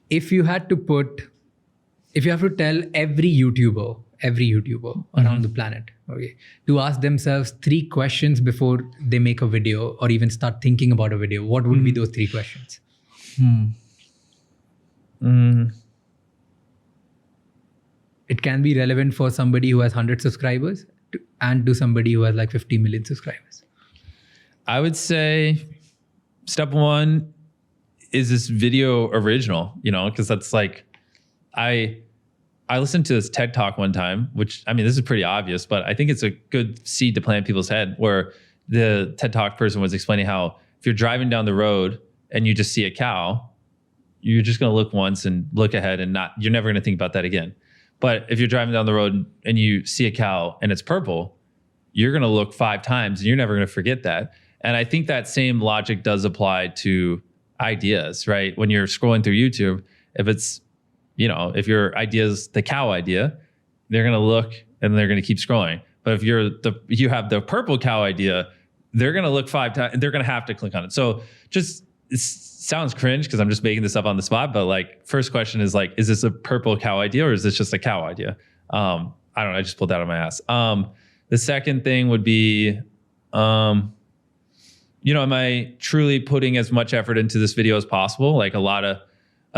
if you had to put, if you have to tell every YouTuber around the planet, okay, to ask themselves 3 questions before they make a video or even start thinking about a video, what would be those 3 questions? It can be relevant for somebody who has 100 subscribers and to somebody who has like 50 million subscribers. I would say step 1 is this video original, you know, because that's like, I listened to this TED talk one time, which, I mean, this is pretty obvious, but I think it's a good seed to plant in people's head, where the TED talk person was explaining how if you're driving down the road and you just see a cow, you're just going to look once and look ahead and you're never going to think about that again. But if you're driving down the road and you see a cow and it's purple, you're going to look 5 times and you're never going to forget that. And I think that same logic does apply to ideas, right? When you're scrolling through YouTube, if it's, you know, if your idea is the cow idea, they're going to look and they're going to keep scrolling. But if you have the purple cow idea, they're going to look 5 times and they're going to have to click on it. So just, it sounds cringe because I'm just making this up on the spot, but like, first question is like, is this a purple cow idea or is this just a cow idea? I don't know. I just pulled that out of my ass. The second thing would be, you know, am I truly putting as much effort into this video as possible? Like a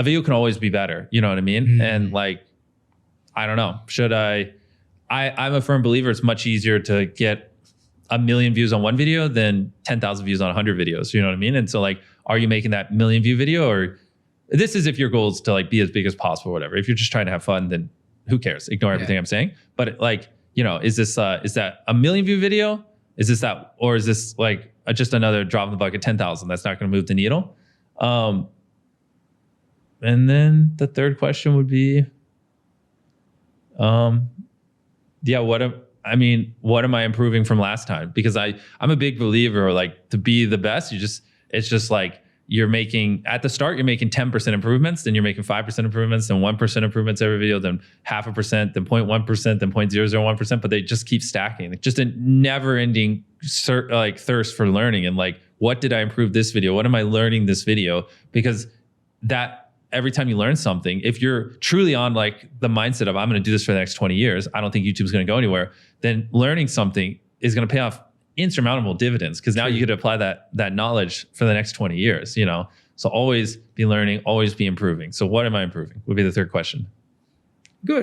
video can always be better. You know what I mean? And like, I don't know, I'm a firm believer it's much easier to get 1 million views on one video than 10,000 views on 100 videos. You know what I mean? And so like, are you making that 1 million view video, or this is if your goal is to like be as big as possible or whatever. If you're just trying to have fun, then who cares? Ignore everything I'm saying. But like, you know, is that 1 million view video? Is this that, or is this like just another drop in the bucket, 10,000? That's not going to move the needle. And then the third question would be, what am I improving from last time? Because I'm a big believer, like, to be the best, it's just like, you're making, at the start, you're making 10% improvements, then you're making 5% improvements, then 1% improvements every video, then 0.5%, then 0.1%, then 0.001%, but they just keep stacking. Like, just a never ending thirst for learning. And like, what did I improve this video? What am I learning this video? Because that, every time you learn something, if you're truly on like the mindset of, I'm going to do this for the next 20 years, I don't think YouTube's going to go anywhere, then learning something is going to pay off insurmountable dividends, because now you get to apply that knowledge for the next 20 years, you know? So always be learning, always be improving. So what am I improving would be the third question. Good.